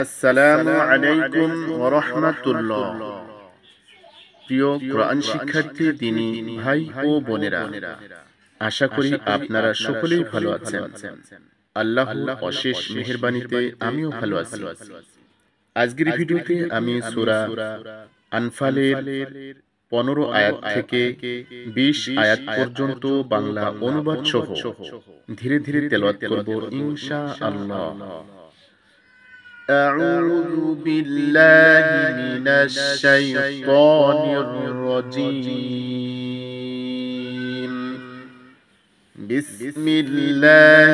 আসসালামু আলাইকুম ওয়া রাহমাতুল্লাহ। প্রিয় কোরআন শিক্ষার্থী দিনী ভাই ও বোনেরা, আশা করি আপনারা সকলেই ভালো আছেন। আল্লাহর অশেষ মেহেরবানিতে আমিও ভালো আছি। আজকের ভিডিওতে আমি সূরা আনফালের 15 আয়াত থেকে 20 আয়াত পর্যন্ত বাংলা অনুবাদ সহ ধীরে ধীরে তেলাওয়াত করব ইনশাআল্লাহ। أعوذ بالله من الشيطان الرجيم. بسم الله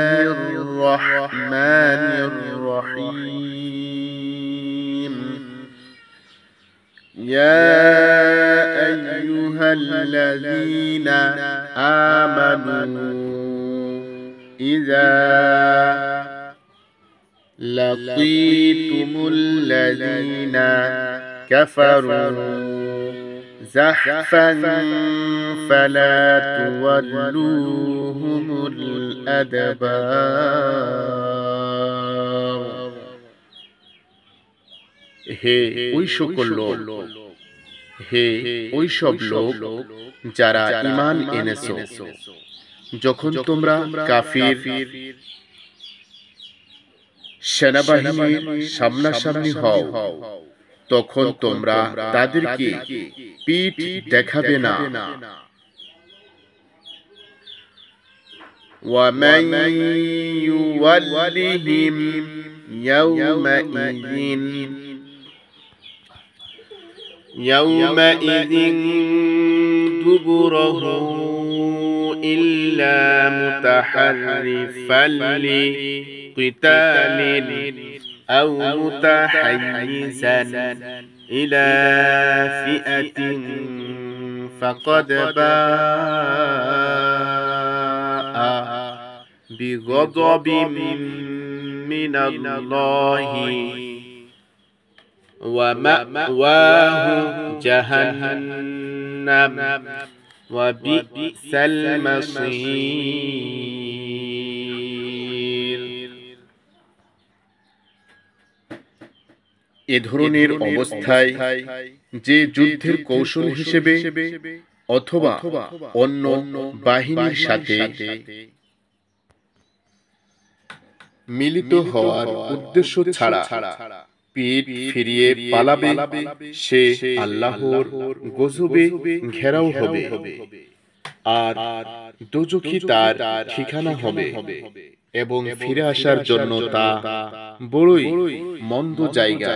الرحمن الرحيم. يا أيها الذين آمنوا إذا لقيتم الذين كفروا زحفا فلا تولوهم الأدبار. হে ওই সকল লোক, হে ওই সব লোক যারা ঈমান এনেছো, যখন তোমরা কাফির সেনাবাহিনীর সামনাসামনি হও, তখন তোমরা তাদেরকে পিঠ দেখাবে না। وَمَن يُوَلِّهِمْ يَوْمَئِذٍ دُبُرَهُ إِلَّا مُتَحَرِّفًا لقتال أو متحيزا إلى فئة فقد باء بغضب من الله ومأواه جهنم وبئس المصير. এ ধরনের অবস্থায় যে যুদ্ধের কৌশল হিসেবে অথবা অন্য বাহিনীর সাথে মিলিত হওয়ার উদ্দেশ্য ছাড়া পিঠ ফিরিয়ে পালাবে, সে আল্লাহর গজবে ঘেরাও হবে আর দোজখী তার ঠিকানা হবে এবং ফিরে আসার জন্য তা বড়ই মন্দ জায়গা।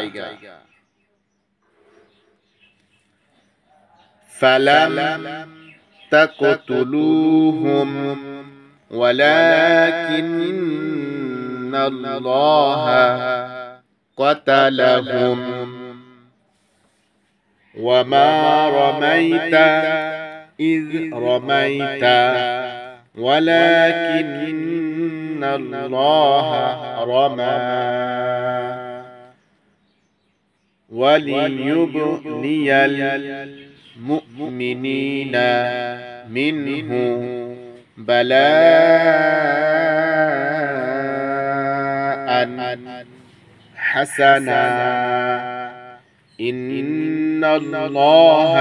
ফালাম তাকতুলুহুম ওয়ালাকিন্নাল্লাহা قتلهم وما رميت إذ رميت ولكن الله رمى وليبلي المؤمنين منه بلاء حسنا إن الله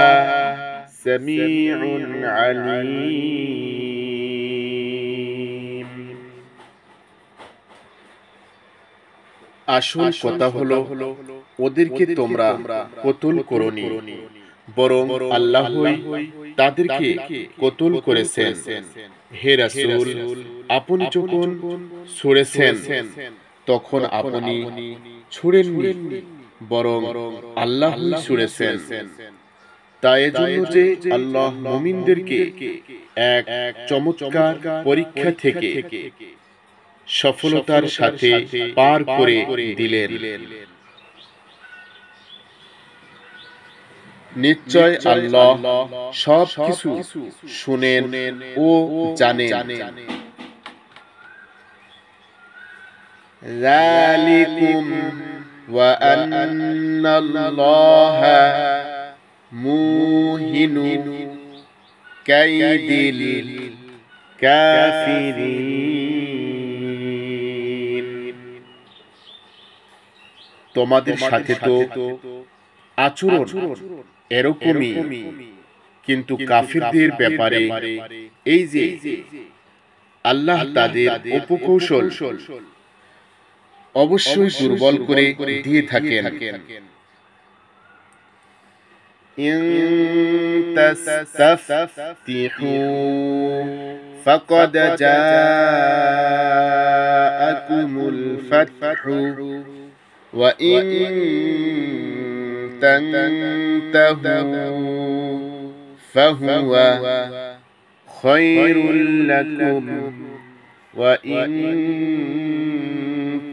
سميع عليم. আসল কথা হলো, ওদেরকে তোমরা কতল করোনি, বরং আল্লাহই তাদেরকে কতল করেছেন। হে রাসূল, আপনি যখন ছুড়েছেন তখন আপনি ছুড়েননি, বরং আল্লাহই ছুড়েছেন। তাই এজন্য যে আল্লাহ মুমিনদেরকে এক চমৎকার পরীক্ষা থেকে সফলতার সাথে পার করে দিলেন। নিশ্চয় আল্লাহ সব কিছু শুনেন ও জানেন। ذلكم وأن الله موهن كيد الكافرين. তোমাদের সাথে তো আচরণ এরকমই, কিন্তু কাফিরদের ব্যাপারে এই যে আল্লাহ তাদের উপকৌশল অবশ্যই দুর্বল করে দিয়ে থাকেন। ইন তাসতাফতিহু ফাকাদ জাআকুমুল ফাতহু ওয়া ইন তানতাহু ফাহুয়া খায়রুল লাকুম ওয়া ইন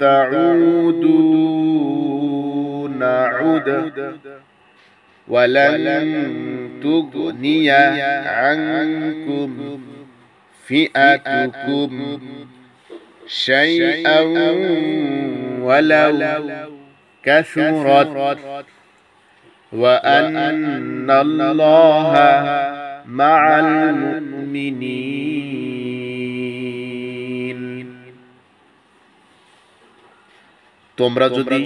তাউদু নাউদ ওয়ালান তুগনিয়া আনকুম ফিআতুকুম শাইআন ওয়ালাউ কাসুরাত ওয়া আন্নাল্লাহা মাআল মুমিনিন। তোমরা যদি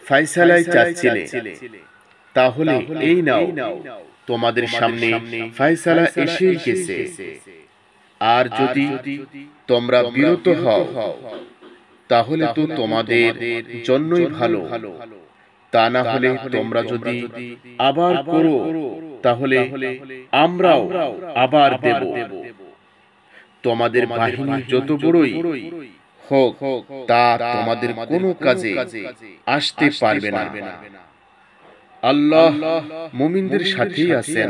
ফয়সালায় চাচ্ছিলে তাহলে এই নাও, তোমাদের সামনে ফয়সালা এসে গেছে। আর যদি তোমরা বিরত হও তাহলে তো তোমাদের জন্যই ভালো, তা না হলে তোমরা যদি আবার করো তাহলে আমরাও আবার দেব। তোমাদের বাহিনী যত বড়ই হোক তা তোমাদের কোনো কাজে আসতে পারবে না। আল্লাহ মুমিনদের সাথেই আছেন।